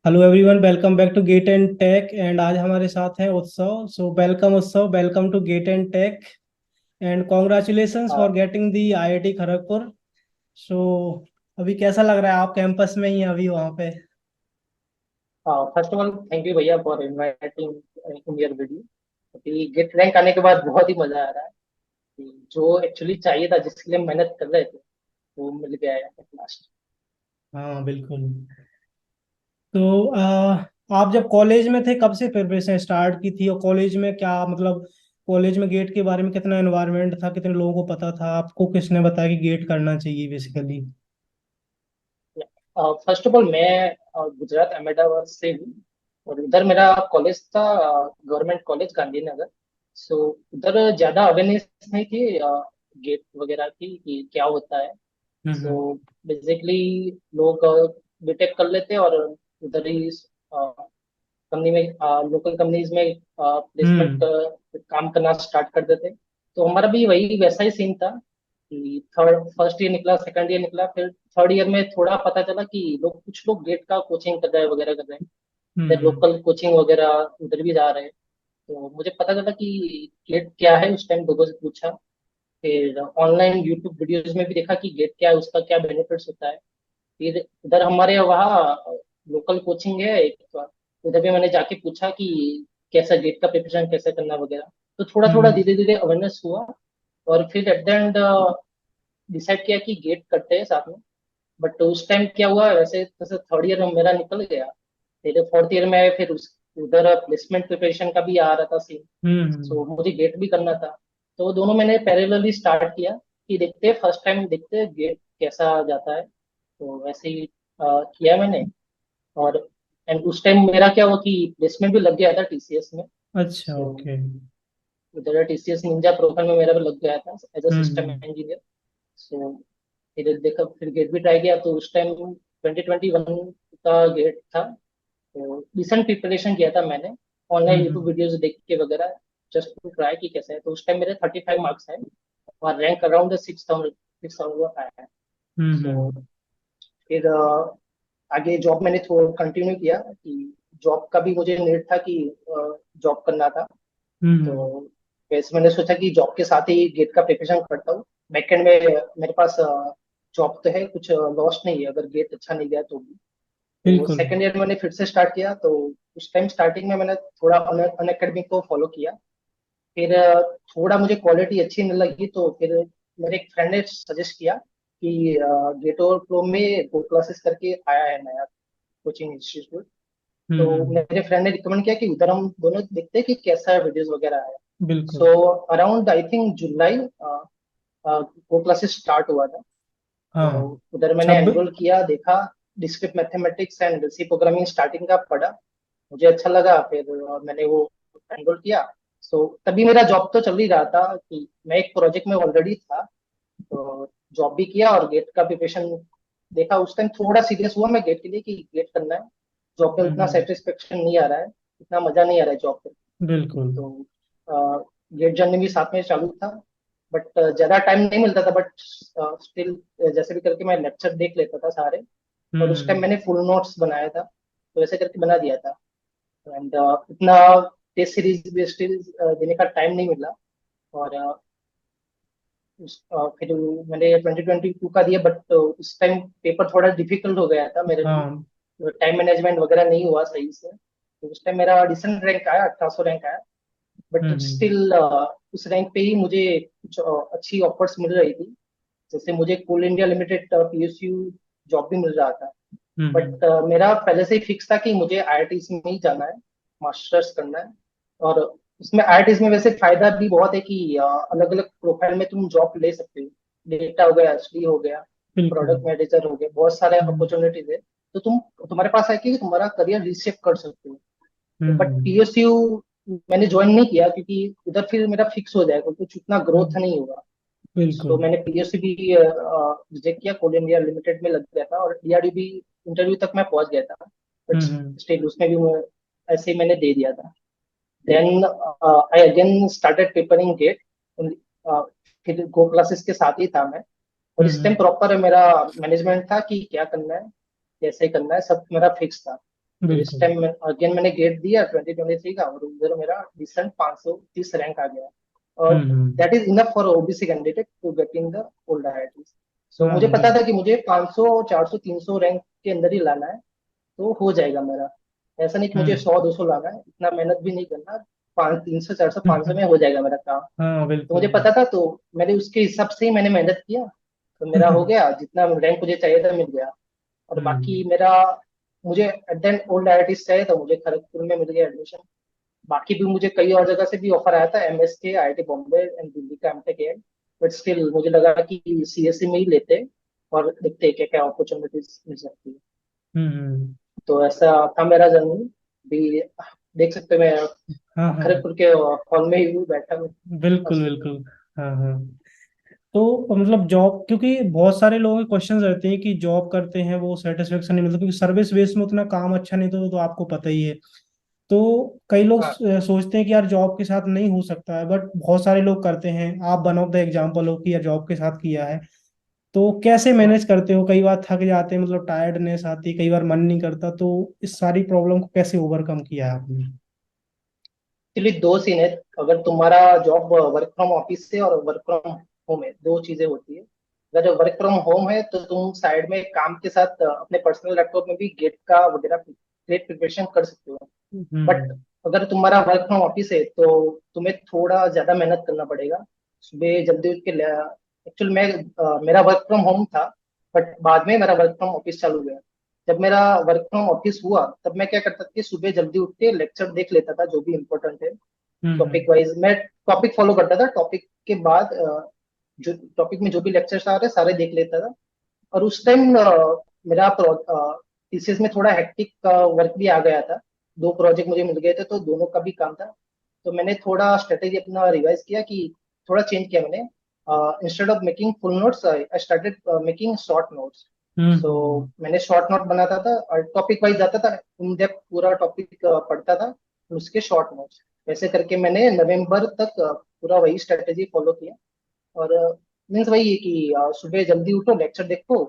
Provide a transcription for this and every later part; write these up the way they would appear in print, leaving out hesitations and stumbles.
Hello everyone, welcome back to GATE and tech. And आज हमारे साथ है Utsav. So welcome Utsav, welcome to GATE and tech and congratulations for getting the IIT Kharagpur. So अभी कैसा लग रहा है? आप कैंपस में ही हैं अभी वहाँ पे? First of all thank you भैया for inviting in your video. अभी गेट रैंक आने के बाद बहुत ही मजा आ रहा है कि जो एक्चुअली चाहिए था, जिसके लिए हम मेहनत कर रहे थे, वो मिल गया है एट लास्ट। हाँ, बिल्कुल। तो आप जब कॉलेज में थे कब से प्रिपरेशन स्टार्ट की थी? और कॉलेज में क्या मतलब, कॉलेज में गेट के बारे में कितना एनवायरनमेंट था, कितने लोगों को पता था? आपको किसने बताया कि गेट करना चाहिए बेसिकली? फर्स्ट ऑफ ऑल मैं गुजरात अहमदाबाद से हूँ। और उधर मेरा कॉलेज था, गवर्नमेंट कॉलेज गांधीनगर। सो उधर ज्यादा अवेयरनेस नहीं थी गेट वगैरह की कि क्या होता है। हम्म। सो बेसिकली लोग बीटेक कर लेते और उधर ही कंपनी में, लोकल कंपनीज में प्लेसमेंट हम्म। काम करना स्टार्ट कर देते। तो हमारा भी वही वैसा ही सीन था कि थर्ड फर्स्ट ईयर निकला, सेकंड ईयर निकला, फिर थर्ड ईयर में थोड़ा पता चला कि कुछ लोग गेट का कोचिंग कर रहे हैं वगैरह कर रहे हैं। फिर हम्म। लोकल कोचिंग वगैरह उधर भी जा रहे हैं। तो मुझे पता चला कि गेट क्या है, उस टाइम लोगों से पूछा। फिर ऑनलाइन यूट्यूब वीडियोज में भी देखा कि गेट क्या है, उसका क्या बेनिफिट्स होता है। फिर उधर हमारे वहाँ लोकल कोचिंग है एक, तो उधर भी मैंने जाके पूछा कि कैसा गेट का प्रिपरेशन कैसे करना वगैरह। तो थोड़ा थोड़ा हम्म। धीरे धीरे अवेयरनेस हुआ। और फिर एट द एंड डिसाइड किया कि गेट करते हैं साथ में। बट उस टाइम क्या हुआ, वैसे जैसे थर्ड ईयर मेरा निकल गया, फिर फोर्थ ईयर में फिर उधर प्लेसमेंट प्रिपरेशन का भी आ रहा था सीन। हम्म। सो मुझे गेट भी करना था। तो दोनों मैंने पैरेलली स्टार्ट किया कि देखते हैं, फर्स्ट टाइम देखते हैं गेट कैसा जाता है। तो वैसे ही किया मैंने। और एंड उस टाइम मेरा क्या हुआ कि प्लेसमेंट भी लग गया था टीसीएस में। अच्छा, सो ओके। उधर टीसीएस निंजा प्रोफाइल में मेरा भी लग गया था as a system hmm. Engineer. So फिर देखा, फिर गेट भी ट्राई किया। तो उस टाइम 2021 का गेट था। तो डिसेंट प्रिपरेशन किया था मैंने, ऑनलाइन यूट्यूब हम्म। वीडियोस देख के वगैरह, जस्ट टू ट्राई कि कैसे है। तो उस टाइम मेरे 35 मार्क्स है और रैंक अराउंड 6,000 आया है। सो हम्म। फिर आगे जॉब मैंने थोड़ा कंटिन्यू किया कि जॉब का भी मुझे नीड था कि जॉब करना था। हम्म। तो वैसे मैंने सोचा कि जॉब के साथ ही गेट का प्रिपरेशन करता हूँ। बैकएंड में मेरे पास जॉब तो है, कुछ लॉस नहीं है अगर गेट अच्छा नहीं गया तो भी। तो बिल्कुल। सेकंड ईयर मैंने फिर से स्टार्ट किया। तो उस टाइम स्टार्टिंग में मैंने थोड़ा अन अकेडमी को फॉलो किया। फिर थोड़ा मुझे क्वालिटी अच्छी नहीं लगी, तो फिर मेरे एक फ्रेंड ने सजेस्ट किया कि गेटो प्रो में गो क्लासेस करके आया है नया कोचिंग इंस्टीट्यूट। तो हम्म। मेरे फ्रेंड ने रिकमेंड किया कि उधर हम दोनों देखते हैं कि कैसा वीडियोस वगैरह है। बिल्कुल। So around I think July go classes start हुआ था। तो हाँ। उधर मैंने छब्बीस। एनरोल किया, देखा discrete mathematics and C programming starting का पढ़ा, मुझे अच्छा लगा। फिर मैंने वो एनरोल किया। सो तभी मेरा जॉब तो चल ही रहा था कि मैं एक प्रोजेक्ट में ऑलरेडी था। तो जॉब भी किया और गेट का प्रिपरेशन देखा। उस टाइम थोड़ा सीरियस हुआ मैं गेट के लिए कि गेट करना है। जॉब में उतना हम्म। सेटिस्फेक्शन नहीं आ रहा है, इतना मजा नहीं आ रहा है जॉब पे। बिल्कुल। तो गेट जर्नी भी साथ में चालू था। बट ज्यादा टाइम नहीं मिलता था, बट स्टिल जैसे भी करके मैं लेक्चर देख लेता था सारे। और उस टाइम हम्म। मैंने फुल नोट्स बनाया था, तो वैसे करके बना दिया था। एंड इतना टेस्ट सीरीज भी स्टिल देने का टाइम नहीं मिला। और फिर मैंने 2022 का दिया, बट उस टाइम पेपर थोड़ा डिफिकल्ट हो गया था मेरे हाँ। लिए। टाइम मैनेजमेंट वगैरह नहीं हुआ सही से, तो उस टाइम मेरा डिसेंट रैंक आया, 1800 रैंक आया। But hmm. स्टिल उस रैंक पे ही मुझे कुछ अच्छी ऑफर्स मिल रही थी। जैसे मुझे कोल इंडिया लिमिटेड पीएसयू जॉब भी मिल रहा था। हम्म। बट मेरा पहले से ही फिक्स था कि मुझे आईआईटीज में ही जाना है, मास्टर्स करना है। और उसमें आईआईटीज में वैसे फायदा भी बहुत है कि अलग अलग प्रोफाइल में तुम जॉब ले सकते हो। डेटा हो गया, एसडी हो गया, बिल्कुल। प्रोडक्ट मैनेजर हो गया, बहुत सारे हम्म। अपॉर्चुनिटीज है। तो तुम्हारे पास है कि तुम्हारा करियर रीशेप कर सकते हो। But hmm. पीएसयू मैंने ज्वाइन नहीं किया क्योंकि उधर फिर मेरा फिक्स हो जाएगा, कुछ उतना ग्रोथ हम्म। नहीं होगा। तो बिल्कुल। मैंने पीएसयू भी रिजेक्ट किया, कोल इंडिया लिमिटेड में लग गया था और डीआरडीबी इंटरव्यू तक मैं पहुंच गया था। But hmm. स्टिल उसमें भी ऐसे ही मैंने दे दिया था। Then I again started preparing GATE. फिर गो क्लासेस के साथ ही था मैं। और इस टाइम हम्म। प्रॉपर मेरा मैनेजमेंट था कि क्या करना है, कैसे करना है, सब मेरा फिक्स था। तो इस बिल्कुल। टाइम अगेन मैंने गेट दिया 2023 का, और उधर मेरा रिसेंट 530 रैंक आ गया। और hmm. That is enough for OBC candidate to getting the old IITs. So हाँ मुझे पता बिल्कुल। था कि मुझे 500 400 300 रैंक के अंदर ही लाना है, तो हो जाएगा मेरा। ऐसा नहीं कि मुझे हम्म। 100 200 लाना है, इतना मेहनत भी नहीं करना। 300 400 500 में हो जाएगा मेरा काम। हाँ तो मुझे बिल्कुल। पता था, तो मैंने उसके हिसाब से ही मैंने मेहनत किया। तो मेरा हो गया, जितना रैंक मुझे चाहिए था मिल गया। और बाकी हम्म। मेरा, मुझे एट द ओल्ड आईआईटी चाहिए था, मुझे खड़गपुर में मिल गया एडमिशन। बाकी भी मुझे कई और जगह से भी ऑफर आया था, MSK, IIT Bombay and Delhi का एमटेक है। बट स्टिल मुझे लगा कि सीएससी में ही लेते और देखते क्या क्या अपॉर्चुनिटीज मिल सकती है। हम्म। तो ऐसा था मेरा जर्नी भी। देख सकते हैं, हाँ मैं हाँ खड़गपुर के हॉल में ही हूँ बैठा हूँ बिल्कुल हॉस्टल में। बिल्कुल। हाँ हाँ। तो मतलब जॉब, क्योंकि बहुत सारे लोगों के क्वेश्चंस रहते हैं कि जॉब करते हैं वो सेटिस्फेक्शन नहीं मिलता, क्योंकि सर्विस बेस में उतना काम अच्छा नहीं, तो आपको पता ही है। तो कई लोग हाँ सोचते हैं कि यार जॉब के साथ नहीं हो सकता है, बट बहुत सारे लोग करते हैं। आप वन ऑफ द एग्जाम्पल हो कि यार जॉब के साथ किया है। तो कैसे हाँ। मैनेज करते हो? कई बार थक जाते हैं, मतलब टायर्डनेस आती है, कई बार मन नहीं करता, तो इस सारी प्रॉब्लम को कैसे ओवरकम किया है आपने? एक्चुअली दो सीन है। अगर तुम्हारा जॉब वर्क फ्रॉम ऑफिस से और वर्क फ्रॉम होम है, दो चीजें होती है। अगर वर्क फ्रॉम होम है तो तुम साइड में काम के साथ अपने पर्सनल लैपटॉप में भी गेट का वगैरह गेट प्रिपरेशन कर सकते हो। बट हम्म। अगर तुम्हारा वर्क फ्रॉम ऑफिस है तो तुम्हें थोड़ा ज्यादा मेहनत करना पड़ेगा। सुबह जल्दी उठ के, एक्चुअल में मेरा वर्क फ्रॉम होम था, बट बाद में मेरा वर्क फ्रॉम ऑफिस चालू हुआ। जब मेरा वर्क फ्रॉम ऑफिस हुआ तब मैं क्या करता था कि सुबह जल्दी उठ के लेक्चर देख लेता था, जो भी इम्पोर्टेंट है हम्म। Topic wise. मैं टॉपिक फॉलो करता था, टॉपिक के बाद जो टॉपिक में जो भी लेक्चर्स आ रहे सारे देख लेता था। और उस टाइम मेरा थीसिस में थोड़ा हेक्टिक का वर्क भी आ गया था। दो प्रोजेक्ट मुझे मिल गए थे, तो दोनों का भी काम था। तो मैंने थोड़ा स्ट्रेटेजी अपना रिवाइज किया कि थोड़ा चेंज किया मैंने। Instead of making full notes, I started making short notes. So hmm. मैंने शॉर्ट नोट बनाता था और टॉपिक वाइज जाता था, इन डेप्थ पूरा टॉपिक पढ़ता था, फिर उसके शॉर्ट नोट्स। वैसे करके मैंने नवंबर तक पूरा वही स्ट्रेटेजी फॉलो किया। और मीन्स वही है कि सुबह जल्दी उठो, लेक्चर देखो,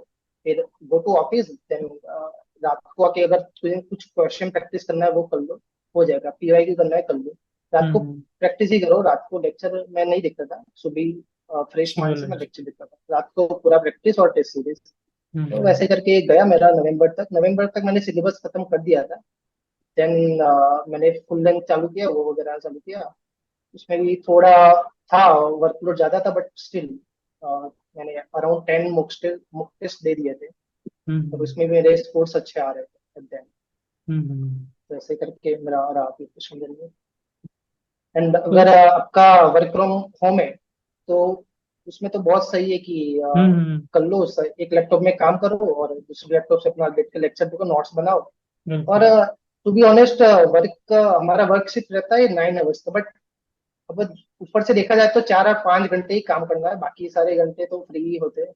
फिर गो टू ऑफिस, देन रात को आके अगर तुझे कुछ क्वेश्चन प्रैक्टिस करना है वो कर लो, हो जाएगा। पीवाईक्यू करना है कर लो। रात को हम्म। प्रैक्टिस ही करो, रात को लेक्चर मैं नहीं देखता था। सुबह फ्रेश माइंड से मैं लेक्चर देखता था, रात को पूरा प्रैक्टिस और टेस्ट सीरीज। तो हम्म। वैसे करके गया मेरा नवंबर तक मैंने सिलेबस खत्म कर दिया था। देन मैंने फुल लेंथ चालू किया, वो वगैरह चालू किया। उसमें भी थोड़ा था, वर्कलोड ज्यादा था, बट स्टिल मैंने अराउंड 10 मुक टेस्ट दे दिए थे। और हम्म। उसमें भी मेरे स्कोर्स अच्छे आ रहे थे एट द एंड। हम्म। तो ऐसे करके मेरा रहा प्रिपरेशन जर्नी। एंड तो अगर आपका वर्क फ्रॉम होम है तो उसमें तो बहुत सही है कि हम्म। कर लो, एक लैपटॉप में काम करो और दूसरे लैपटॉप से अपना गेट के लेक्चर देखो, नोट्स बनाओ। और बिल्कुल। टू बी ऑनेस्ट, वर्क हमारा वर्क शिफ्ट रहता है 9 आवर्स का, बट अब ऊपर से देखा जाए तो 4 और 5 घंटे ही काम करना है, बाकी सारे घंटे तो फ्री ही होते हैं।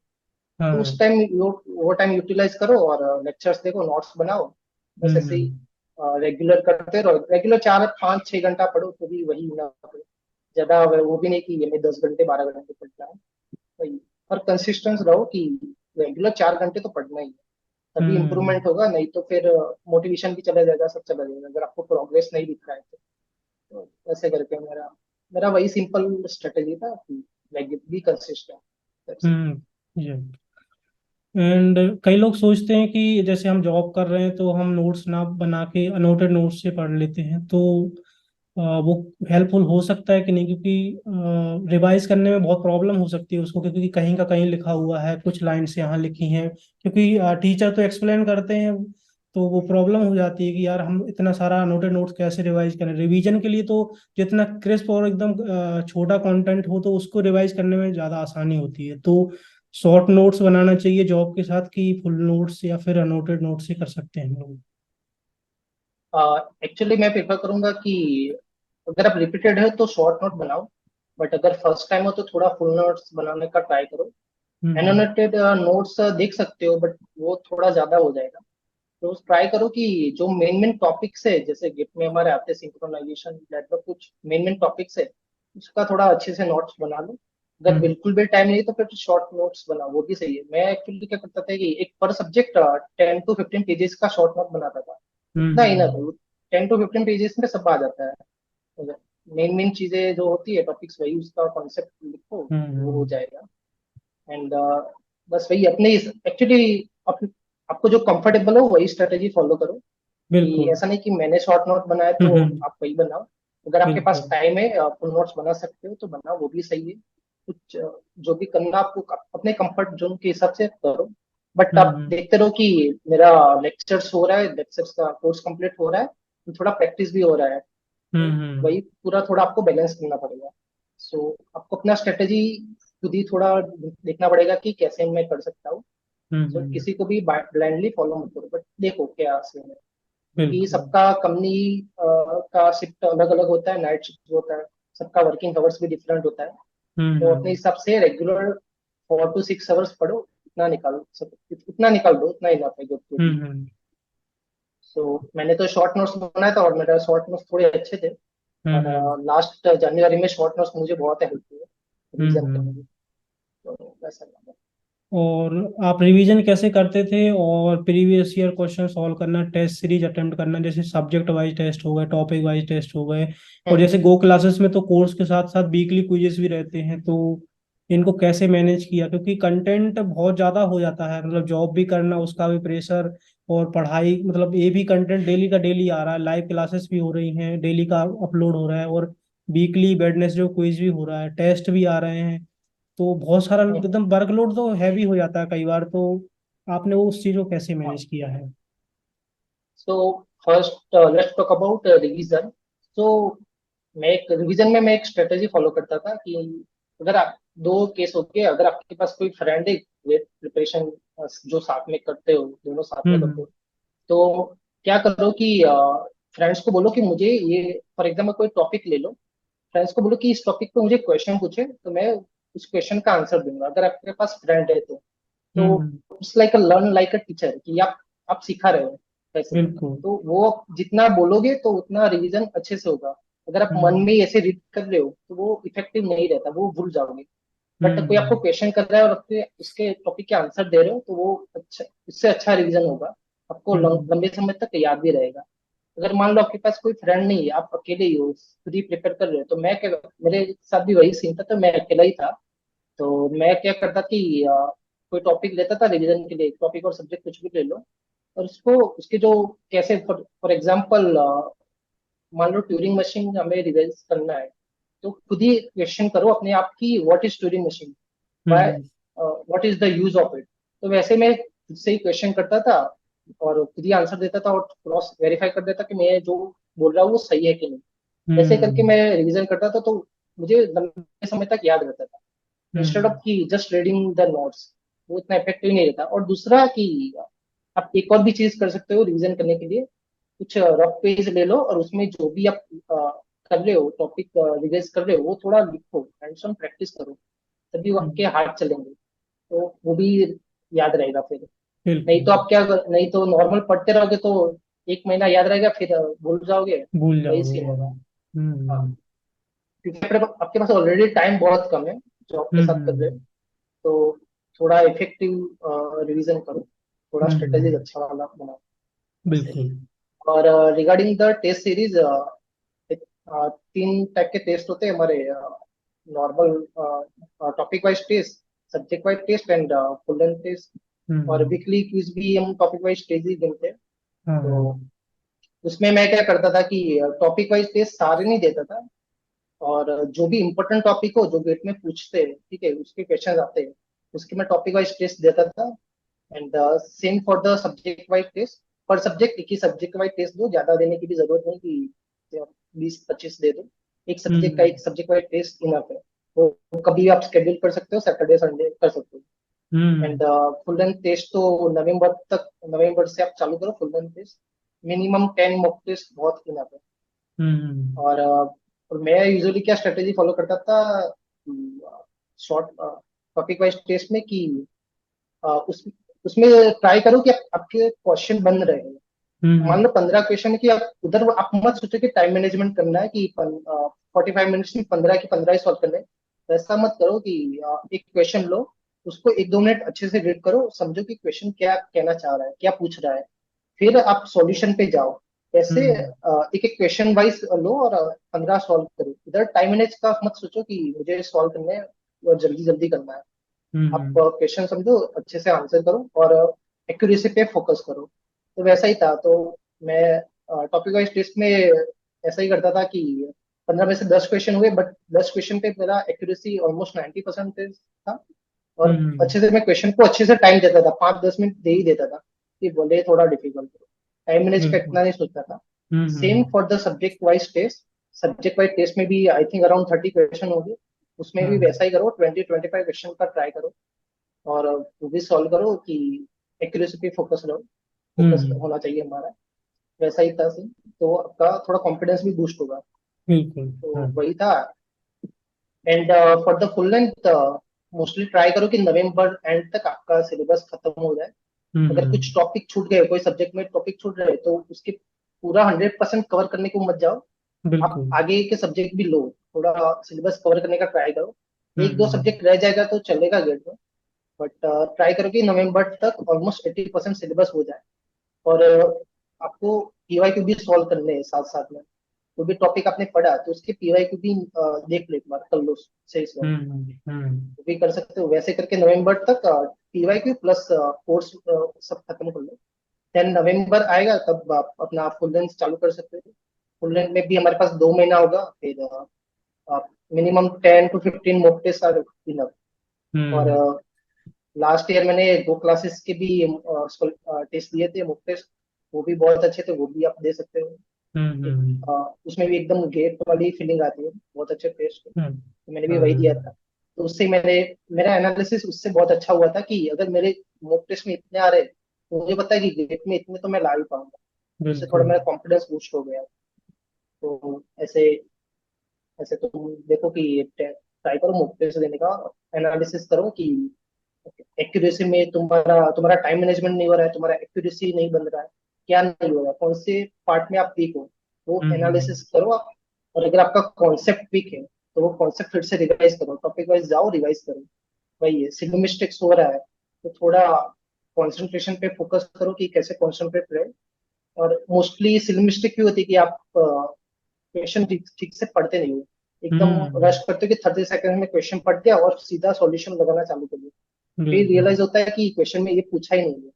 तो उस हाँ। टाइम वो टाइम यूटिलाइज करो और लेक्चर्स देखो, नोट्स बनाओ। बस ऐसे ही हम्म। रेगुलर करते रहो, रेगुलर 4 5 6 घंटा पढ़ो तो भी वही ना। ज्यादा वो भी नहीं कि ये 10 घंटे 12 घंटे पढ़ना है, वही। और कंसिस्टेंस रहो कि रेगुलर 4 घंटे तो पढ़ना ही है, तभी हम्म। इंप्रूवमेंट होगा। नहीं तो फिर मोटिवेशन भी चला जाएगा, सब चला जाएगा अगर आपको प्रोग्रेस नहीं दिख रहा है तो ऐसे करके मेरा मेरा वही सिंपल स्ट्रेटेजी था कि लाइक बी कंसिस्टेंट। हम्म। ये एंड कई लोग सोचते हैं कि जैसे हम जॉब कर रहे हैं तो हम नोट्स ना बना के अनोटेड नोट्स से पढ़ लेते हैं, तो वो हेल्पफुल हो सकता है कि नहीं? क्योंकि रिवाइज करने में बहुत प्रॉब्लम हो सकती है उसको, क्योंकि कहीं का कहीं लिखा हुआ है, कुछ लाइन्स यहाँ लिखी हैं, क्योंकि टीचर तो एक्सप्लेन करते हैं। तो वो प्रॉब्लम हो जाती है कि यार हम इतना सारा अनोटेड नोट्स कैसे रिवाइज करें? रिवीजन के लिए तो जितना क्रिस्प और एकदम छोटा कंटेंट हो तो उसको रिवाइज करने में ज़्यादा आसानी होती है। तो शॉर्ट नोट्स बनाना चाहिए जॉब के साथ, कि फुल नोट्स या फिर अनोटेड नोट्स ही कर सकते हैं हम लोग? एक्चुअली मैं प्रेफर करूंगा कि अगर आप रिपीटेड है तो शॉर्ट नोट बनाओ, बट अगर फर्स्ट टाइम हो तो थोड़ा फुल नोट्स बनाने का ट्राई करो। हम्म। एनोटेड नोट्स देख सकते हो, बट वो थोड़ा ज्यादा हो जाएगा। तो ट्राई करो कि जो मेन मेन टॉपिक्स है, जैसे गिफ्ट में हमारे आते हैं सिंक्रोनाइजेशन, लगभग कुछ मेन मेन टॉपिक्स है, उसका थोड़ा अच्छे से नोट्स बना लो। अगर हम्म। बिल्कुल भी टाइम नहीं तो फिर शॉर्ट नोट्स बनाओ, वो भी सही है। मैं एक्चुअली क्या करता था कि एक पर सब्जेक्ट 10 to 15 पेजेस का शॉर्ट नोट बनाता था। उतना ही ना हम्म। तो 10 to 15 पेजेस में सब आ जाता है। मेन मेन चीजें जो होती है टॉपिक्स, वही उसका कॉन्सेप्ट लिखो, वो हो हम्म। जाएगा। एंड बस वही अपने एक्चुअली आपको जो कंफर्टेबल हो वही स्ट्रेटेजी फॉलो करो। कि बिल्कुल। ऐसा नहीं कि मैंने शॉर्ट नोट बनाया तो हम्म। आप वही बनाओ। अगर आपके पास बिल्कुल। टाइम है फुल नोट्स बना सकते हो तो बनाओ, वो भी सही है। कुछ जो भी करना आपको अपने कंफर्ट जोन के हिसाब से करो। बट आप हम्म। देखते रहो कि मेरा लेक्चर्स हो रहा है, लेक्चर्स का कोर्स कंप्लीट हो रहा है, तो थोड़ा प्रैक्टिस भी हो रहा है। तो हम्म। वही पूरा थोड़ा आपको बैलेंस करना पड़ेगा। सो आपको अपना स्ट्रेटेजी खुद ही थोड़ा देखना पड़ेगा कि कैसे मैं कर सकता हूँ। सो हम्म। किसी को भी ब्लाइंडली फॉलो मत करो, बट देखो क्या सीन है। क्योंकि बिल्कुल। सबका कंपनी का शिफ्ट अलग अलग होता है, नाइट शिफ्ट होता है, सबका वर्किंग आवर्स भी डिफरेंट होता है। तो अपने हम्म। हिसाब से रेगुलर 4 to 6 आवर्स पढ़ो, उतना निकाल दो, उतना इनफ है गुड के लिए। हम्म। सो मैंने तो शॉर्ट नोट्स बनाया था और मेरा शॉर्ट नोट्स थोड़े अच्छे थे। और हम्म। लास्ट जनवरी में शॉर्ट नोट्स मुझे बहुत हेल्प हुए रिवीजन करने में। हम्म। तो वैसा लगा। और आप रिवीजन कैसे करते थे, और प्रीवियस ईयर क्वेश्चन सॉल्व करना, टेस्ट सीरीज अटेम्प्ट करना, जैसे सब्जेक्ट वाइज टेस्ट हो गए, टॉपिक वाइज टेस्ट हो गए, और हम्म, जैसे गो क्लासेस में तो कोर्स के साथ साथ वीकली क्विजेस भी रहते हैं, तो इनको कैसे मैनेज किया? क्योंकि कंटेंट बहुत ज़्यादा हो जाता है, मतलब जॉब भी करना, उसका भी प्रेशर, और पढ़ाई, मतलब ये भी कंटेंट डेली का डेली आ रहा है, लाइव क्लासेस भी हो रही हैं, डेली का अपलोड हो रहा है, और वीकली वेडनेसडे क्विज भी हो रहा है, टेस्ट भी आ रहे हैं, तो बहुत सारा हम्म। एकदम वर्कलोड तो हैवी हो जाता है कई बार। तो आपने वो उस चीज को कैसे मैनेज किया है? So first let's talk about revision. So मैं एक स्ट्रेटेजी फॉलो करता था कि अगर आप दो केस हो गए, अगर आपके पास कोई फ्रेंड है वेट प्रिपरेशन जो साथ में करते हो, दोनों साथ में करते हम्म। हो, तो क्या करो कि फ्रेंड्स को बोलो कि मुझे ये फॉर एग्जाम्पल कोई टॉपिक ले लो। फ्रेंड्स को बोलो कि इस टॉपिक पे मुझे क्वेश्चन पूछे तो मैं उस क्वेश्चन का आंसर दूंगा, अगर आपके पास फ्रेंड है तो hmm. It's like a learn like a teacher, कि आप सिखा रहे हो कैसे। बिल्कुल। तो वो जितना बोलोगे तो उतना रिवीजन अच्छे से होगा। अगर आप मन हम्म। में ही ऐसे रीड कर रहे हो तो वो इफेक्टिव नहीं रहता, वो भूल जाओगे। बट कोई आपको हम्म। क्वेश्चन कर रहा है और आपके उसके टॉपिक के आंसर दे रहे हो तो वो अच्छा, उससे अच्छा रिवीजन होगा। आपको हम्म। लंबे समय तक याद भी रहेगा। अगर मान लो आपके पास कोई फ्रेंड नहीं है, आप अकेले ही हो, खुद ही प्रिपेयर कर रहे हो, तो मैं क्या, मेरे साथ भी वही सीन था, तो मैं अकेला ही था। तो मैं क्या करता कि कोई टॉपिक लेता था रिवीजन के लिए, टॉपिक और सब्जेक्ट कुछ भी ले लो, और उसको उसके जो कैसे फॉर एग्जाम्पल मान लो ट्यूरिंग मशीन हमें रिवाइज करना है, तो खुद ही क्वेश्चन करो अपने आप की what is Turing machine, by hmm. What is the use of it. तो वैसे मैं खुद से ही क्वेश्चन करता था और खुद ही आंसर देता था और क्रॉस वेरीफाई कर देता कि मैं जो बोल रहा हूँ वो सही है कि नहीं। ऐसे करके हम्म। मैं रिवीजन करता था, तो मुझे लंबे समय तक याद रहता था, इंस्टेड हम्म। ऑफ कि जस्ट रीडिंग द नोट्स। वो इतना इफेक्टिव नहीं रहता। और दूसरा कि आप एक और भी चीज कर सकते हो रिवीजन करने के लिए। कुछ रफ पेज ले लो और उसमें जो भी आप कर रहे हो, टॉपिक रिवाइज कर रहे हो, वो थोड़ा लिखो, हैंड्स ऑन प्रैक्टिस करो, तभी वो आपके हम्म। हाथ चलेंगे। तो वो भी याद रहेगा फिर। नहीं बिल्कुल। तो आप नहीं तो नॉर्मल पढ़ते रहोगे तो एक महीना याद रहेगा, फिर भूल जाओगे। भूल वही जाओगे। सीन होगा। हाँ, हम्म। क्योंकि आपके पास ऑलरेडी टाइम बहुत कम है जो आपके साथ कर रहे हो। हम्म। तो थोड़ा इफेक्टिव रिवीजन करो, थोड़ा स्ट्रेटेजीज हम्म। अच्छा वाला बनाओ। ऐसे। बिल्कुल। और regarding the test series, 3 type के टेस्ट होते हैं हमारे। Normal topic wise test, subject wise test and full length test. और हम्म। वीकली क्विज भी हम टॉपिक वाइज टेस्ट ही गिनते हैं। तो हाँ। उसमें मैं क्या करता था कि टॉपिक वाइज टेस्ट सारे नहीं देता था, और जो भी इम्पोर्टेंट टॉपिक हो जो गेट में पूछते हैं, ठीक है, उसके क्वेश्चन आते हैं, उसके मैं टॉपिक वाइज टेस्ट देता था। And same for the subject wise test. पर सब्जेक्ट एक ही सब्जेक्ट वाइज टेस्ट दो, ज्यादा देने की भी जरूरत नहीं कि 20-25 दे दो। एक सब्जेक्ट का हम्म। एक सब्जेक्ट वाइज टेस्ट इनफ है। वो कभी आप शेड्यूल कर सकते हो, सैटरडे संडे कर सकते हो। Hmm. And full length test तो नवंबर से आप चालू करो full length test. Minimum 10 mock test बहुत इनफ है। हम्म। और मैं यूजुअली क्या स्ट्रेटेजी फॉलो करता था शॉर्ट टॉपिक वाइज टेस्ट में, कि उस उसमें ट्राई करो कि आपके क्वेश्चन बन रहे हैं। मान हम्म। लो 15 क्वेश्चन है, कि आप उधर आप मत सोचो कि टाइम मैनेजमेंट करना है कि 45 मिनट्स में 15 के 15 ही सॉल्व करने हैं। तो ऐसा मत करो कि एक क्वेश्चन लो, उसको 1-2 मिनट अच्छे से रीड करो, समझो कि क्वेश्चन क्या कहना चाह रहा है, क्या पूछ रहा है। फिर आप सॉल्यूशन पे जाओ। ऐसे हम्म एक एक क्वेश्चन वाइज लो और 15 सॉल्व करो। इधर टाइम मैनेज का मत सोचो कि मुझे सॉल्व करना है और जल्दी जल्दी करना है। आप हम्म क्वेश्चन समझो, अच्छे से आंसर करो और एक्यूरेसी पे फोकस करो। तो वैसा ही था। तो मैं टॉपिक वाइज टेस्ट में ऐसा ही करता था कि 15 में से 10 क्वेश्चन हुए, बट 10 क्वेश्चन पे मेरा एक्यूरेसी ऑलमोस्ट 90% था। और हम्म अच्छे से मैं क्वेश्चन को अच्छे से टाइम देता था, 5-10 मिनट दे ही देता था कि बोले थोड़ा डिफिकल्ट हो। टाइम मैनेज का बिल्कुल। इतना नहीं सोचता था। Same hmm for the subject wise test. Subject wise test में भी आई थिंक अराउंड 30 क्वेश्चन होंगे। उसमें भी हम्म वैसा ही करो, 20-25 क्वेश्चन का ट्राई करो और वो भी सॉल्व करो कि एक्यूरेसी पे फोकस रहो। फोकस हम्म, होना चाहिए हमारा। वैसा ही था सीन। तो आपका थोड़ा कॉन्फिडेंस भी बूस्ट होगा। बिल्कुल। तो हाँ। वही था। And for the full length mostly try करो कि नवंबर एंड तक आपका सिलेबस खत्म हो जाए। अगर कुछ हम्म टॉपिक छूट गए, कोई सब्जेक्ट में टॉपिक छूट रहे, तो उसके पूरा 100% कवर करने को मत जाओ। आप बिल्कुल। आगे के सब्जेक्ट भी लो, थोड़ा सिलेबस कवर करने का ट्राई करो। एक दो हम्म सब्जेक्ट रह जाएगा तो चलेगा गेट में, बट ट्राई करो कि नवंबर तक ऑलमोस्ट 80% सिलेबस हो जाए। और आपको पीवाईक्यू भी सॉल्व करने हैं साथ साथ में। जो भी टॉपिक आपने पढ़ा तो उसके पीवाईक्यू भी देख लो, एक बार कर लो सही से। वो भी कर सकते हो। वैसे करके नवंबर तक पीवाईक्यू प्लस कोर्स सब खत्म कर लो। 10 नवंबर आएगा तब आप अपना फुल लेंथ चालू कर सकते हो। फुल लेंथ में भी हमारे पास 2 महीना होगा। फिर आप minimum 10 to 15 mock test are enough. और हम्म लास्ट ईयर मैंने 2 क्लासेस के भी टेस्ट दिए थे, मॉक टेस्ट। वो भी बहुत अच्छे थे, वो भी आप दे सकते हो। एक, हम्म उसमें भी एकदम गेट वाली फीलिंग आती है, बहुत अच्छे टेस्ट। हम्म, तो मैंने भी हाँ वही दिया हाँ, था। तो उससे मैंने मेरा एनालिसिस उससे बहुत अच्छा हुआ था कि अगर मेरे मॉक टेस्ट में इतने आ रहे तो मुझे पता है कि गेट में इतने तो मैं ला ही पाऊंगा। उससे थोड़ा बिल्कुल। मेरा कॉन्फिडेंस बूस्ट हो गया। तो ऐसे ऐसे तुम देखो कि ट्राई करो मॉक टेस्ट देने का। एनालिसिस करो कि एक्यूरेसी में तुम्हारा तुम्हारा टाइम मैनेजमेंट नहीं हो रहा है, तुम्हारा एक्यूरेसी नहीं बन रहा है, क्या नहीं हो रहा है, कौन से पार्ट में आप वीक हो, वो हम्म एनालिसिस करो आप। और अगर आपका कॉन्सेप्ट वीक है तो वो कॉन्सेप्ट फिर से रिवाइज करो, टॉपिक वाइज जाओ, रिवाइज करो। वही है, सिली मिस्टेक्स हो रहा है तो थोड़ा कंसंट्रेशन पे फोकस करो कि कैसे कंसंट्रेट रहे। और मोस्टली सिली मिस्टेक क्यों होती है कि आप क्वेश्चन ठीक ठीक से पढ़ते नहीं हो, एकदम हम्म, रश करते हो कि 30 सेकंड में क्वेश्चन पढ़ दिया और सीधा सॉल्यूशन लगाना चालू कर दिया। फिर बिल्कुल। रियलाइज होता है कि क्वेश्चन में ये पूछा ही नहीं है।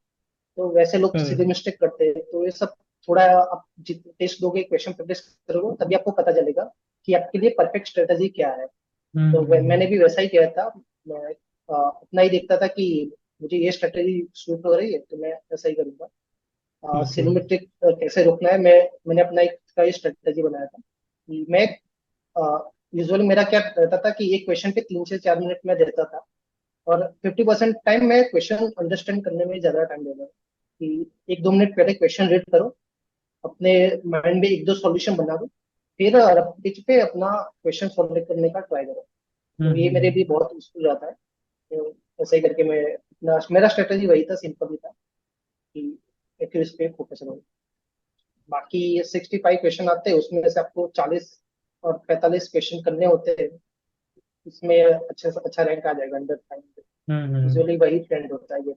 तो वैसे लोग हाँ, सीधे मिस्टेक करते हैं। तो ये सब थोड़ा आप जितने टेस्ट दोगे, क्वेश्चन प्रैक्टिस करोगे, तभी आपको पता चलेगा कि आपके लिए परफेक्ट स्ट्रेटजी क्या है। तो मैंने हम्म भी वैसा ही किया था। मैं अपना ही देखता था कि मुझे ये स्ट्रेटजी सूट हो रही है तो मैं ऐसा ही करूंगा। बिल्कुल। सिनेमेटिक कैसे रोकना है, मैंने अपना एक का स्ट्रेटजी बनाया था कि मैं यूजुअली मेरा क्या रहता था कि एक क्वेश्चन पे 3 से 4 मिनट में देता था। और 50% टाइम मैं क्वेश्चन अंडरस्टैंड करने में ज्यादा टाइम देता हूँ कि 1-2 मिनट पहले क्वेश्चन रीड करो, अपने माइंड में एक दो सॉल्यूशन बना दो, फिर पिच पे अपना क्वेश्चन सॉल्व करने का ट्राई करो। तो ये मेरे हम्म, लिए बहुत यूजफुल रहता है। तो ऐसे ही करके मैं अपना मेरा स्ट्रेटेजी वही था, सिंपल ही था कि एक्यूरेसी पे फोकस करो। बाकी 65 क्वेश्चन आते हैं, उसमें से आपको 40 और 45 क्वेश्चन करने होते हैं। इसमें अच्छे से अच्छा रैंक आ जाएगा अंडर टाइम पे। हम्म। यूजुअली वही ट्रेंड होता है ये।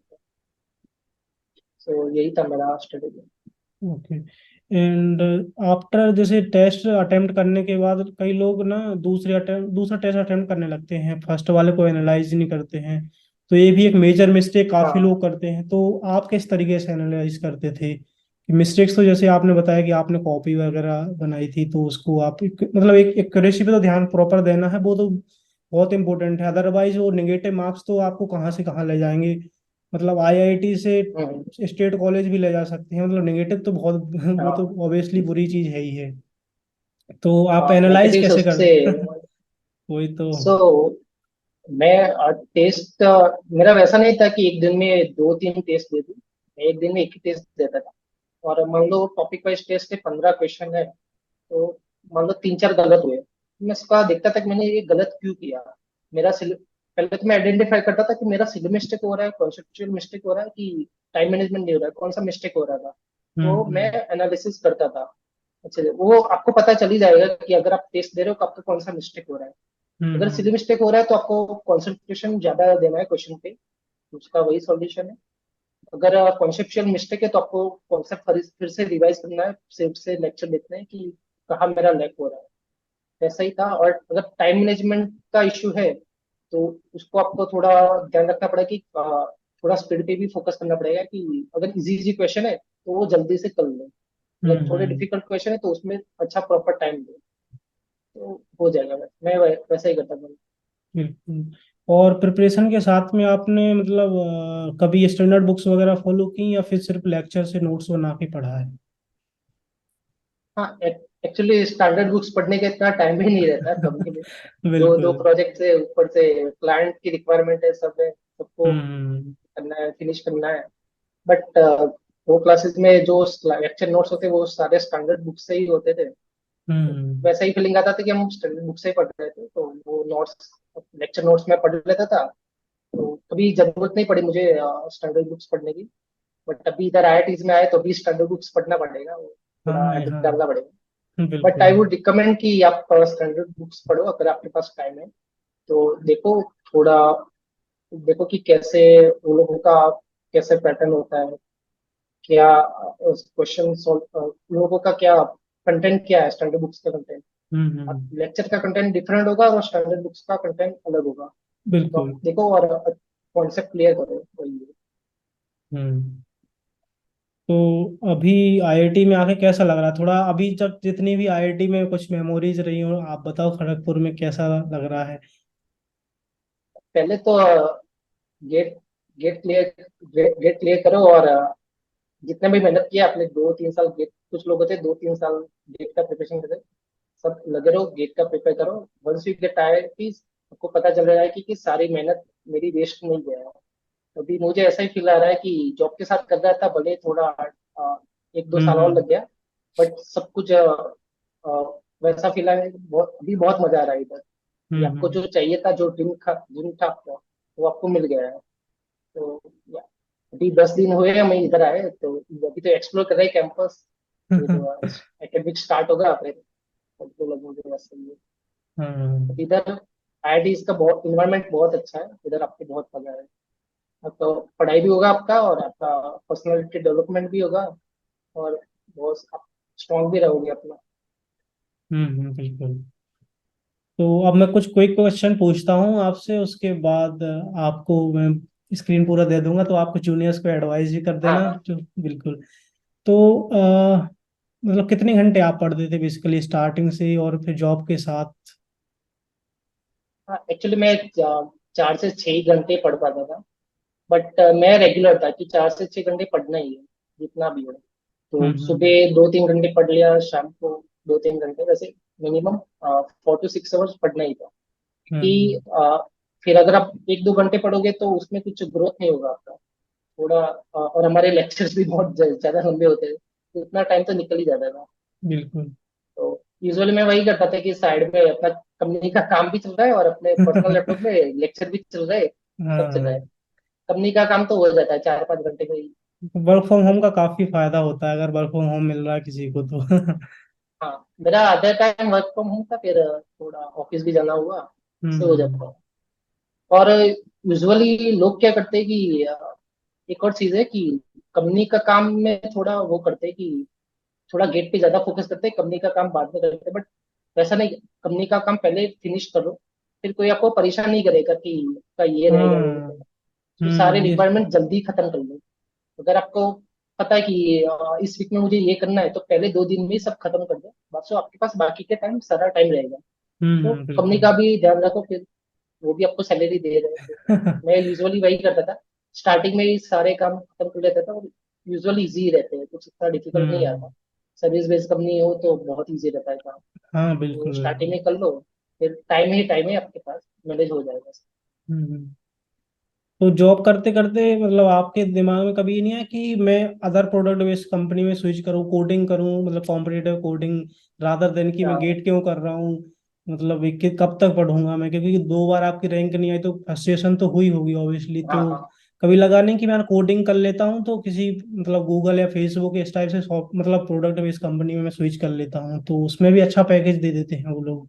सो यही था मेरा स्ट्रेटेजी। ओके। एंड आफ्टर जैसे टेस्ट अटेम्प्ट करने के बाद कई लोग ना दूसरा टेस्ट अटेम्प्ट करने लगते हैं, फर्स्ट वाले को एनालाइज नहीं करते हैं। तो ये भी एक मेजर मिस्टेक काफी हाँ। लोग करते हैं। तो आप किस तरीके से एनालाइज करते थे मिस्टेक्स? तो जैसे आपने बताया कि आपने कॉपी वगैरह बनाई थी तो उसको आप मतलब एक एक्यूरेसी पे तो ध्यान प्रॉपर देना है, वो तो बहुत इंपॉर्टेंट है। अदरवाइज वो निगेटिव मार्क्स तो आपको कहाँ से कहाँ ले जाएंगे। मतलब आईआईटी से हम्म। स्टेट कॉलेज भी ले जा सकते हैं, मतलब नेगेटिव तो बहुत वो तो हाँ। ऑब्वियसली बुरी चीज है ही है। तो आप हाँ, एनालाइज नेगेटिव कैसे सबसे। कर वही तो। सो मैं टेस्ट मेरा वैसा नहीं था कि एक दिन में 2-3 टेस्ट दे दूं। मैं एक दिन में एक ही टेस्ट देता था। और मान लो टॉपिक वाइज टेस्ट के 15 क्वेश्चन है, तो मान लो 3-4 गलत हुए, मैं इसका देखता था कि मैंने ये गलत क्यों किया। पहले तो मैं आइडेंटिफाई करता था कि मेरा सिली मिस्टेक हो रहा है, कॉन्सेप्चुअल मिस्टेक हो रहा है, कि टाइम मैनेजमेंट नहीं हो रहा है, कौन सा मिस्टेक हो रहा था। तो मैं हम्म एनालिसिस करता था। अच्छा, वो आपको पता चल ही जाएगा कि अगर आप टेस्ट दे रहे हो तो आपका कौन सा मिस्टेक हो रहा है। अगर हम्म सिली मिस्टेक हो रहा है तो आपको कंसंट्रेशन ज्यादा देना है क्वेश्चन पे, उसका वही सॉल्यूशन है। अगर कॉन्सेप्चुअल मिस्टेक है तो आपको कॉन्सेप्ट फिर से रिवाइज करना है, फिर से लेक्चर देखना है कि कहाँ मेरा लैक हो रहा है। वैसा ही था। और अगर टाइम मैनेजमेंट का इश्यू है तो उसको आपको थोड़ा ध्यान रखना पड़ेगा कि थोड़ा स्पीड पे भी फोकस करना पड़ेगा कि अगर इजी इजी क्वेश्चन है तो वो जल्दी से कर लो, अगर थोड़े हम्म। डिफिकल्ट क्वेश्चन है तो उसमें अच्छा प्रॉपर टाइम दो, तो हो जाएगा। मैं वैसा ही करता हूँ। बिल्कुल। और प्रिपरेशन के साथ में आपने मतलब कभी स्टैंडर्ड बुक्स वगैरह फॉलो की या फिर सिर्फ लेक्चर से नोट्स बना के पढ़ा है? हाँ, एक्चुअली स्टैंडर्ड बुक्स पढ़ने का इतना टाइम ही नहीं रहता कभी भी। दो दो बिल्कुल। प्रोजेक्ट से ऊपर से क्लाइंट की रिक्वायरमेंट है, सब है, सबको हम्म। करना है, फिनिश करना है। बट वो क्लासेस में जो लेक्चर नोट्स होते वो सारे स्टैंडर्ड बुक से ही होते थे। तो हम्म। वैसा ही फीलिंग आता था कि हम स्टैंडर्ड बुक से ही पढ़ रहे थे, तो वो नोट्स, लेक्चर नोट्स में पढ़ लेता था। तो कभी जरूरत नहीं पड़ी मुझे स्टैंडर्ड बुक्स पढ़ने की। बट अभी इधर आईआईटीज में आए तो अभी स्टैंडर्ड बुक्स पढ़ना पड़ेगा, वो थोड़ा हाँ एडिट हाँ। डालना पड़ेगा। बट बिल्कुल। आई वुड रिकमेंड कि आप स्टैंडर्ड बुक्स पढ़ो अगर आपके पास टाइम है। तो देखो, थोड़ा देखो कि कैसे वो लोगों का कैसे पैटर्न होता है, क्या क्वेश्चन सॉल्व, लोगों का क्या कंटेंट, क्या है स्टैंडर्ड बुक्स का कंटेंट। आप हम्म। लेक्चर का कंटेंट डिफरेंट होगा और स्टैंडर्ड बुक्स का कंटेंट अलग होगा। तो आप बिल्कुल। देखो और कॉन्सेप्ट क्लियर करो, वही है। हम्म। तो अभी आईआईटी में आके कैसा लग रहा है? थोड़ा अभी तक जितनी भी आईआईटी में कुछ मेमोरीज रही हो आप बताओ, खड़गपुर में कैसा लग रहा है? पहले तो GATE GATE clear GATE clear करो, और जितने भी मेहनत किया आपने 2-3 साल गेट, कुछ लोग होते हैं 2-3 साल गेट का प्रिपरेशन करते हैं, सब लगे रहो गेट का प्रिपेयर करो। वंस यू गेट आईआईटी आपको पता चल रहा है कि सारी मेहनत मेरी वेस्ट नहीं गया है। अभी मुझे ऐसा ही फील आ रहा है कि जॉब के साथ कर रहा था, भले थोड़ा 1-2 साल और हम्म। लग गया, बट सब कुछ वैसा फील है। बहुत अभी बहुत मजा आ रहा है इधर, कि आपको हम्म। जो चाहिए था, जो ड्रीम था आपका, वो आपको मिल गया है। तो या, अभी 10 दिन हुए हैं मैं इधर आए, तो अभी तो एक्सप्लोर कर रहे हैं कैंपस। फिर एकेडमिक स्टार्ट होगा, फिर तो लगेंगे वैसे ही। हम्म। अभी इधर आईआईटी का बहुत इन्वायरमेंट बहुत अच्छा है, इधर आपको बहुत मजा है। तो पढ़ाई भी होगा आपका, और आपका पर्सनालिटी डेवलपमेंट भी होगा, और बहुत आप स्ट्रांग भी रहोगे अपना। बिल्कुल। तो अब मैं कुछ क्विक क्वेश्चन पूछता हूँ आपसे, उसके बाद आपको मैं स्क्रीन पूरा दे दूंगा तो आपको जूनियर्स को एडवाइस भी कर हाँ देना हाँ जो। बिल्कुल। तो मतलब कितने घंटे आप पढ़ते थे बेसिकली स्टार्टिंग से और फिर जॉब के साथ? हाँ, एक्चुअली मैं 4 से 6 घंटे पढ़ पाता था। बट मैं रेगुलर था कि 4 से 6 घंटे पढ़ना ही है, जितना भी हो। तो हम्म। सुबह 2-3 घंटे पढ़ लिया, शाम को 2-3 घंटे, वैसे मिनिमम 4 to 6 आवर्स पढ़ना ही था। कि हम्म। फिर अगर आप 1-2 घंटे पढ़ोगे तो उसमें कुछ ग्रोथ नहीं होगा आपका, थोड़ा और हमारे लेक्चर्स भी बहुत ज्यादा लंबे होते थे, तो इतना टाइम तो निकल ही जाता था। बिल्कुल। तो यूजुअली मैं वही करता था कि साइड में अपना कंपनी का काम भी चल रहा है और अपने पर्सनल लैपटॉप में लेक्चर भी चल रहे हैं, सब चल रहा है। हाँ। कंपनी का काम तो हो जाता है 4-5 घंटे में ही। वर्क फ्रॉम होम का काफी फायदा होता है अगर वर्क फ्रॉम होम मिल रहा है किसी को तो। हाँ, मेरा आधा टाइम वर्क फ्रॉम होम था, फिर थोड़ा ऑफिस भी जाना हुआ, से हो जाता हम्म। है। और यूजुअली लोग क्या करते हैं कि एक और चीज है कि कंपनी का काम में थोड़ा वो करते हैं कि थोड़ा गेट पे ज्यादा फोकस करते हैं, कंपनी का काम बाद में करते हैं। बट वैसा नहीं, कंपनी का काम पहले फिनिश करो, फिर कोई आपको परेशान नहीं करेगा कि का ये रहेगा वो हाँ। रहेगा। तो सारे ये। रिक्वायरमेंट जल्दी खत्म कर लो। अगर आपको पता है कि इस वीक में मुझे ये करना है, तो पहले 2 दिन में ही सब खत्म कर दो, बस आपके पास बाकी के टाइम सारा टाइम रहेगा। तो कंपनी बिल्कुल। का भी ध्यान रखो, फिर वो भी आपको सैलरी दे रहे हैं तो। मैं यूजुअली वही करता था, स्टार्टिंग में ही सारे काम खत्म कर लेता था, और यूजुअली इजी रहते हैं, कुछ इतना डिफिकल्ट नहीं आता। हम्म। सर्विस बेस्ड कंपनी हो तो बहुत इजी रहता है काम। हाँ तो बिल्कुल स्टार्टिंग बिल्कुल। में कर लो, फिर टाइम है आपके पास, मैनेज हो जाएगा। हम्म। तो जॉब करते करते मतलब आपके दिमाग में कभी ये नहीं आया कि मैं अदर प्रोडक्ट बेस्ड कंपनी में स्विच करूँ, कोडिंग करूँ, मतलब कॉम्पिटिटिव कोडिंग, रादर देन कि मैं हाँ गेट क्यों कर रहा हूँ? मतलब कब तक पढ़ूंगा मैं, क्योंकि 2 बार आपकी रैंक नहीं आई तो फ्रस्ट्रेशन तो हुई होगी ऑब्वियसली। हाँ तो हाँ। कभी लगा नहीं कि मैं कोडिंग कर लेता हूँ तो किसी मतलब गूगल या फेसबुक इस टाइप से मतलब प्रोडक्ट बेस्ड कंपनी में मैं स्विच कर लेता हूँ तो उसमें भी अच्छा पैकेज दे देते हैं वो लोग?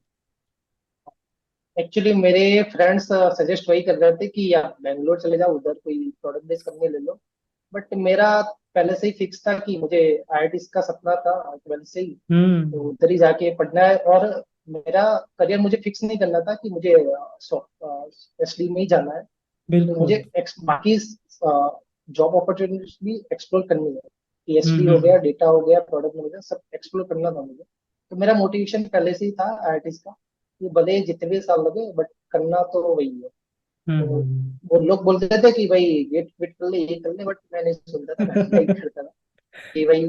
एक्चुअली मेरे फ्रेंड्स सजेस्ट वही कर रहे थे कि आप बैंगलोर चले जाओ, उधर कोई प्रोडक्ट बेस्ड कंपनी ले लो। बट मेरा पहले से ही फिक्स था कि मुझे आईआईटी का सपना था 12th से ही, तो हम्म। उधर ही जाके पढ़ना है। और मेरा करियर मुझे फिक्स नहीं करना था कि मुझे एसडी में ही जाना है। तो मुझे बिल्कुल। बाकी जॉब अपॉर्चुनिटीज भी एक्सप्लोर करनी है, कि एसडी हो हम्म। गया, डेटा हो गया, प्रोडक्ट मैनेजर, सब एक्सप्लोर करना था मुझे। तो मेरा मोटिवेशन पहले से ही था आईआईटी का, कि भले ही जितने भी साल लगे बट करना तो वही है। तो हम्म। वो लोग बोलते थे कि भाई गेट वेट कर ले, ये कर ले, बट मैं नहीं सुनता था, मैं वही करता था कि भाई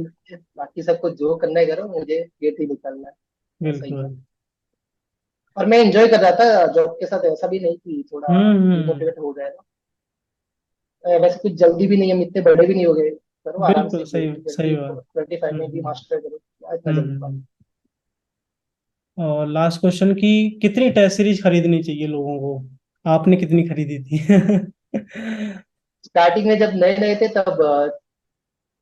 बाकी सबको जो करना है करो, मुझे गेट ही निकालना है, ऐसा ही था। बिल्कुल। और मैं एंजॉय कर रहा था जॉब के साथ, ऐसा भी नहीं कि थोड़ा हम्म। डिमोटिवेट हो गया था। वैसे कुछ जल्दी भी नहीं, हम इतने बड़े भी नहीं हो गए, करो आराम बिल्कुल से, सही सही ट्वेंटी बात। 25 में भी हम्म। मास्टर करो, क्या इतना जल्दी बात। हम्म। और लास्ट क्वेश्चन की, कितनी टेस्ट सीरीज खरीदनी चाहिए लोगों को? आपने कितनी खरीदी थी? स्टार्टिंग में जब नए नए थे तब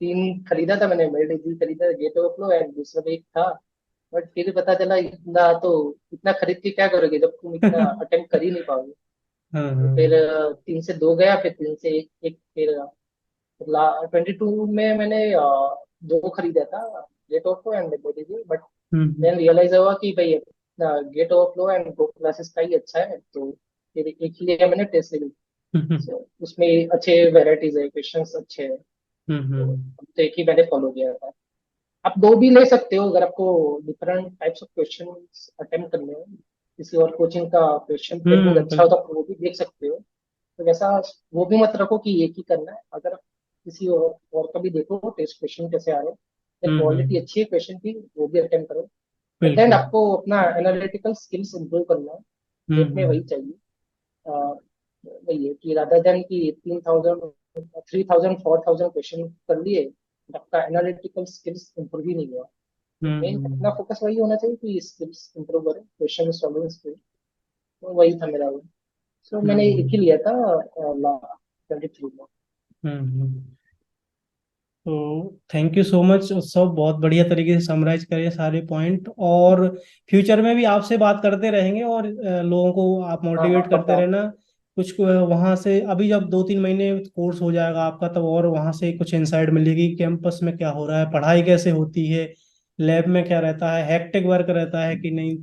3 खरीदा था मैंने, मेडिजी खरीदा, गेट ओवरफ्लो एंड दूसरा भी एक था। बट फिर पता चला इतना तो, इतना खरीद के क्या करोगे जब तुम इतना अटेम्प्ट कर ही नहीं पाओगे। हाँ तो फिर हाँ। 3 से 2 गया, फिर 3 से 1 फिर 22 में मैंने 2 खरीदा था, GATE Overflow and Made Easy. But hmm. Then realize हुआ कि भाई GATE Overflow and Go Classes का ही अच्छा है, तो फिर एक ही लिया मैंने, टेस्ट सीरीज। हम्म। So, उसमें अच्छे वेराइटीज है, क्वेश्चंस अच्छे हैं। तो हम्म। अब तो एक ही मैंने फॉलो किया था। आप 2 भी ले सकते हो अगर आपको different types of question attempt करने हो, किसी और कोचिंग का क्वेश्चन पेपर अच्छा हो बिल्कुल। तो आप वो भी देख सकते हो। तो वैसा वो भी मत रखो कि एक ही करना है। अगर आप किसी और का भी देखो टेस्ट क्वेश्चन कैसे आ रहे हैं, क्वालिटी हम्म। अच्छी है क्वेश्चन की, वो भी अटेम्प्ट करो। एट द एंड बिल्कुल। आपको अपना एनालिटिकल स्किल्स इंप्रूव करना है, गेट में वही हम्म। चाहिए। वही है कि रादर देन कि 3,000 3,000 4,000 क्वेश्चन कर लिए, आपका एनालिटिकल स्किल्स इंप्रूव ही नहीं हुआ। तो मेन अपना हम्म। फोकस वही होना चाहिए कि स्किल्स इंप्रूव करें, क्वेश्चन सॉल्विंग स्किल। तो वही था मेरा वो। सो मैंने एक ही हम्म। लिया था 23 में। हम्म। तो थैंक यू सो मच, सब बहुत बढ़िया तरीके से समराइज करें सारे पॉइंट। और फ्यूचर में भी आपसे बात करते रहेंगे, और लोगों को आप हाँ हाँ मोटिवेट करते पक्का। रहना। कुछ वहाँ से अभी जब 2-3 महीने कोर्स हो जाएगा आपका, तब और वहाँ से कुछ इंसाइट मिलेगी, कैंपस में क्या हो रहा है, पढ़ाई कैसे होती है, लैब में क्या रहता है, हेक्टिक वर्क रहता है कि नहीं।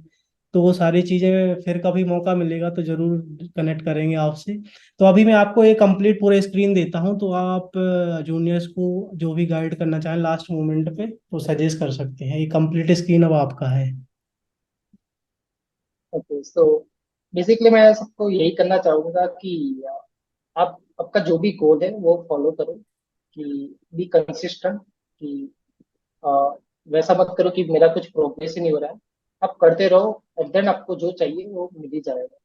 तो वो सारी चीज़ें फिर कभी मौका मिलेगा तो ज़रूर कनेक्ट करेंगे आपसे। तो अभी मैं आपको एक कंप्लीट पूरे स्क्रीन देता हूँ, तो आप जूनियर्स को जो भी गाइड करना चाहें लास्ट मोमेंट पे तो सजेस्ट कर सकते हैं। ये कंप्लीट स्क्रीन अब आपका है। ओके, सो बेसिकली मैं सबको यही करना चाहूंगा कि आप आपका जो भी गोल है वो फॉलो करो, कि बी कंसिस्टेंट, कि अ, वैसा मत करो कि मेरा कुछ प्रोग्रेस ही नहीं हो रहा है। आप करते रहो, और देन आपको जो चाहिए वो मिल ही जाएगा।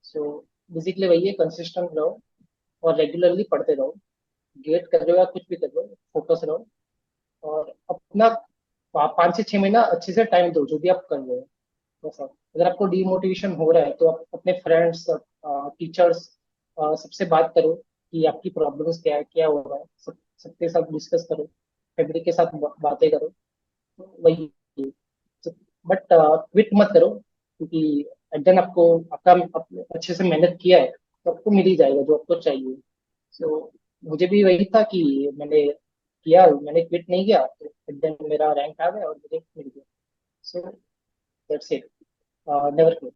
सो बेसिकली वही है, कंसिस्टेंट रहो और रेगुलरली पढ़ते रहो। गेट कर रहे हो या कुछ भी कर रहे हो, फोकस रहो। और अपना 5 से 6 महीना अच्छे से टाइम दो जो भी आप कर रहे हो। वैसा अगर आपको डिमोटिवेशन हो रहा है तो आप अपने फ्रेंड्स, टीचर्स, सबसे बात करो कि आपकी प्रॉब्लम्स क्या है, क्या हो रहा है, सबके साथ डिस्कस करो, फैमिली के साथ बातें करो। तो वही, बट क्विट मत करो, क्योंकि देन आपको आपका अच्छे से मेहनत किया है तो आपको मिल ही जाएगा जो आपको चाहिए। सो मुझे भी वही था कि मैंने किया, मैंने क्विट नहीं किया, तो देन मेरा रैंक आ गया और मुझे मिल गया। So that's it, never quit.